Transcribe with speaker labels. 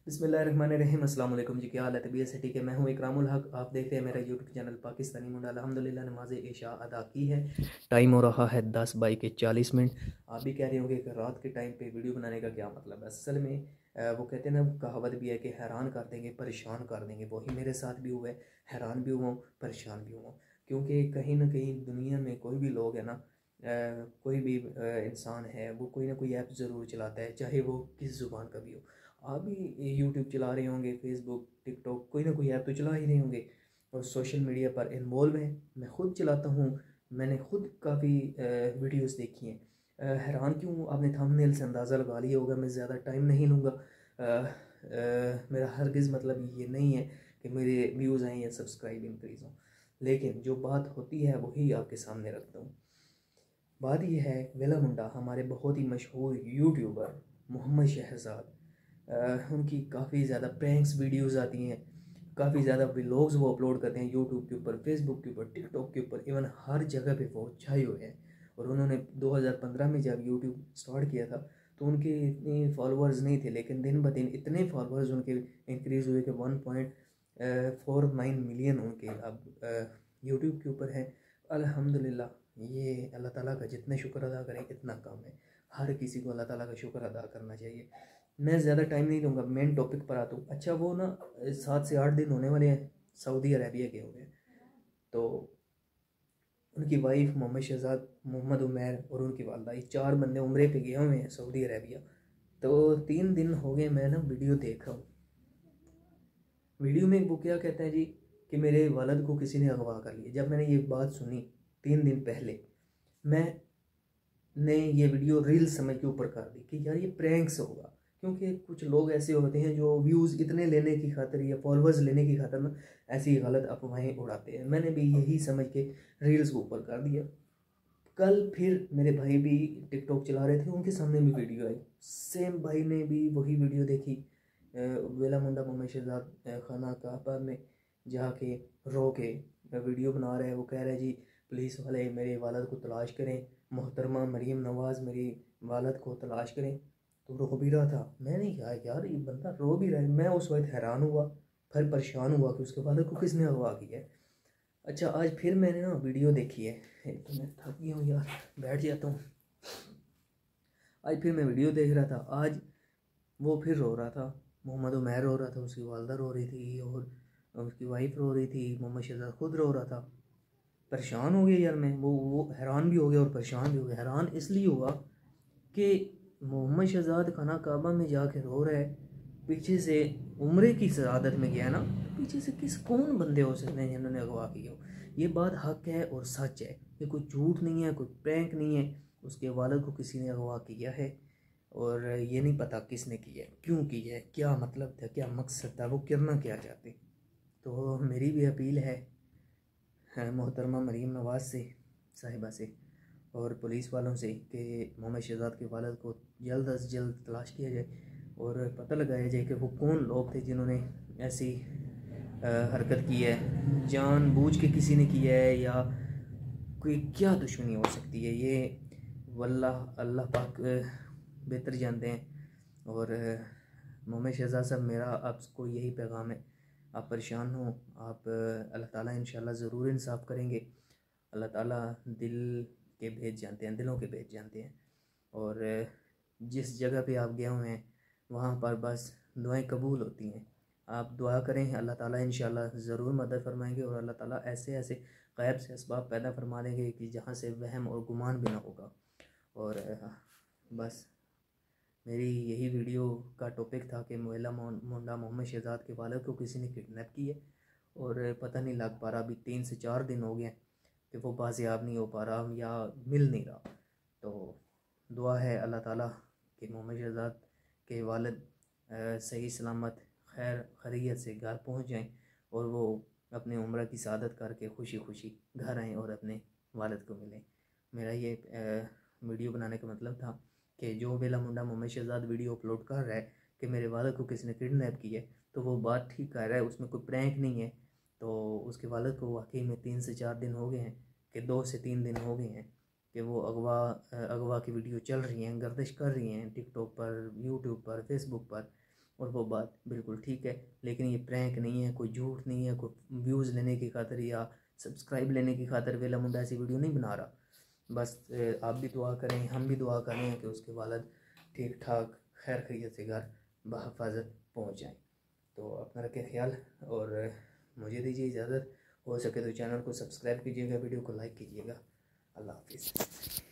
Speaker 1: बिस्मिल्लाहिर्रहमानिर्रहीम। अस्सलाम वालेकुम जी, क्या हाल है? तबीयत से ठीक है? मैं हूँ इकरामुल हक। आप देख रहे हैं मेरा यूट्यूब चैनल पाकिस्तानी मुंडा। अल्हम्दुलिल्लाह नमाज इशा अदा की है। टाइम हो रहा है 10:40। आप भी कह रहे होंगे कि रात के टाइम पे वीडियो बनाने का क्या मतलब है। असल में वो कहते हैं ना, कहावत भी है कि हैरान कर देंगे परेशान कर देंगे। वही मेरे साथ भी हुआ है, हैरान भी हुआ हूँ, परेशान भी हुआ हूँ। क्योंकि कहीं ना कहीं दुनिया में कोई भी लोग है ना, कोई भी इंसान है, वो कोई ना कोई ऐप ज़रूर चलाता है, चाहे वो किस ज़ुबान का भी हो। आप भी यूट्यूब चला रहे होंगे, फेसबुक, टिकटॉक, कोई ना कोई ऐप तो चला ही रहे होंगे और सोशल मीडिया पर इन्वॉल्व हैं। मैं खुद चलाता हूँ, मैंने खुद काफ़ी वीडियोस देखी हैं। हैरान क्यों, आपने थंबनेल से अंदाज़ा लगा लिया होगा। मैं ज़्यादा टाइम नहीं लूँगा। मेरा हरगिज़ मतलब ये नहीं है कि मेरे व्यूज़ आएँ या सब्सक्राइब इंक्रीज़ हों, लेकिन जो बात होती है वही आपके सामने रखता हूँ। बात यह है, वेला मुंडा हमारे बहुत ही मशहूर यूट्यूबर मोहम्मद शहजाद, उनकी काफ़ी ज़्यादा प्रैंक्स वीडियोज़ आती हैं, काफ़ी ज़्यादा व्लॉग्स वो अपलोड करते हैं यूट्यूब के ऊपर, फेसबुक के ऊपर, टिकटॉक के ऊपर, इवन हर जगह पे वो छाए हुए हैं। और उन्होंने 2015 में जब यूट्यूब स्टार्ट किया था तो उनके इतने फॉलोअर्स नहीं थे, लेकिन दिन ब दिन इतने फॉलोअर्स उनके इंक्रीज़ हुए कि 1.49 मिलियन उनके अब यूट्यूब के ऊपर है। अल्हम्दुलिल्लाह, ये अल्लाह ताला का जितने शुक्र अदा करें इतना कम है। हर किसी को अल्लाह ताला का शुक्र अदा करना चाहिए। मैं ज़्यादा टाइम नहीं लूँगा, मेन टॉपिक पर आता हूँ। अच्छा, वो ना 7 से 8 दिन होने वाले हैं, सऊदी अरेबिया के हो गए। तो उनकी वाइफ मोहम्मद शहजाद, मोहम्मद उमैर और उनकी वालदा, ये 4 बंदे उम्रे पे गए हुए हैं सऊदी अरेबिया। तो 3 दिन हो गए मैं ना वीडियो देख रहा हूँ। वीडियो में वो क्या कहते हैं जी कि मेरे वालद को किसी ने अगवा कर लिया। जब मैंने ये बात सुनी 3 दिन पहले, मैं ने ये वीडियो रील समझ के ऊपर कर दी कि यार ये प्रैंक्स होगा। क्योंकि कुछ लोग ऐसे होते हैं जो व्यूज़ इतने लेने की खातिर या फॉलोअर्स लेने की खातिर ना ऐसी गलत अफवाहें उड़ाते हैं। मैंने भी यही समझ के रील्स को ऊपर कर दिया। कल फिर मेरे भाई भी टिकटॉक चला रहे थे, उनके सामने भी वीडियो आई, सेम भाई ने भी वही वीडियो देखी। वेला मुंडा मोहम्मद शहजाद खाना काबा में जाके रो के वीडियो बना रहे हैं। वो कह रहे हैं जी पुलिस वाले मेरे वालद को तलाश करें, मोहतरमा मरीम नवाज़ मेरी वालद को तलाश करें। तो रो भी रहा था। मैंने कहा यार ये बंदा रो भी रहा है। मैं उस वक्त हैरान हुआ, फिर परेशान हुआ कि उसके वालद को किसने अगवा किया है। अच्छा, आज फिर मैंने ना वीडियो देखी है। एक तो मैं थक गया हूँ यार, बैठ जाता हूँ। आज फिर मैं वीडियो देख रहा था। आज वो फिर रो रहा था, मोहम्मद उमैर रो रहा था, उसकी वालदा रो रही थी और उसकी वाइफ रो रही थी, मोहम्मद शहजाद खुद रो रहा था। परेशान हो गया यार मैं, वो हैरान भी हो गया और परेशान भी हो गया। हैरान इसलिए हुआ कि मोहम्मद शहजाद खाना काबा में जाके रो रहा है, पीछे से उम्रे की सआदत में गया ना, पीछे से कौन बंदे हो सकते हैं जिन्होंने अगवा किया हो। ये बात हक है और सच है, ये कोई झूठ नहीं है, कोई प्रैंक नहीं है। उसके वालिद को किसी ने अगवा किया है और ये नहीं पता किसने किया है, क्यों किया है, क्या मतलब था, क्या मकसद था, वो करना क्या चाहते। तो मेरी भी अपील है मोहतरमा मरीम नवाज़ से, साहिबा से और पुलिस वालों से कि मोहम्मद शहजाद के वालिद को जल्द अज जल्द तलाश किया जाए और पता लगाया जाए कि वो कौन लोग थे जिन्होंने ऐसी हरकत की है, जानबूझ के किसी ने किया है या कोई क्या दुश्मनी हो सकती है। ये वल्लाह अल्लाह पाक बेहतर जानते हैं। और मोहम्मद शहजाद साहब, मेरा आपको यही पैगाम है, आप परेशान हो, आप अल्लाह ताला इंशाल्लाह ज़रूर इंसाफ करेंगे। अल्लाह ताला दिल के भेद जानते हैं, दिलों के भेद जानते हैं। और जिस जगह पे आप गए हुए हैं वहाँ पर बस दुआएं कबूल होती हैं। आप दुआ करें, अल्लाह ताला इंशाल्लाह ज़रूर मदद फरमाएंगे और अल्लाह ताला ऐसे ऐसे गैब से असबाब पैदा फरमा देंगे कि जहाँ से वहम और गुमान भी ना होगा। और बस मेरी यही वीडियो का टॉपिक था कि वेला मुंडा मोहम्मद शहजाद के वालिद को किसी ने किडनैप किया और पता नहीं लग पा रहा। अभी 3 से 4 दिन हो गए कि वो बाजियाब नहीं हो पा रहा या मिल नहीं रहा। तो दुआ है अल्लाह ताला कि मोहम्मद शहजाद के वालिद सही सलामत खैर खैरियत से घर पहुंच जाएं और वो अपने उम्र की सआदत करके खुशी खुशी घर आएँ और अपने वालिद को मिलें। मेरा ये वीडियो बनाने का मतलब था कि जो वेला मुंडा मोहम्मद शहजाद वीडियो अपलोड कर रहा है कि मेरे वालिद को किसी ने किडनैप किया है, तो वो बात ठीक कर रहा है, उसमें कोई प्रैंक नहीं है। तो उसके वालिद को वाकई में 3 से 4 दिन हो गए हैं कि 2 से 3 दिन हो गए हैं कि वो अगवा की वीडियो चल रही हैं, गर्दिश कर रही हैं टिकटॉक पर, यूट्यूब पर, फेसबुक पर। और वो बात बिल्कुल ठीक है। लेकिन ये प्रैंक नहीं है, कोई झूठ नहीं है, कोई व्यूज़ लेने की खातिर या सब्सक्राइब लेने की खातिर वेला मुंडा ऐसी वीडियो नहीं बना रहा। बस आप भी दुआ करें, हम भी दुआ करें कि उसके वालिद ठीक ठाक खैर खैरियत से घर बहिफाजत पहुँच जाएँ। तो अपना रखें ख्याल और मुझे दीजिए इजाज़त। हो सके तो चैनल को सब्सक्राइब कीजिएगा, वीडियो को लाइक कीजिएगा। अल्लाह हाफिज़।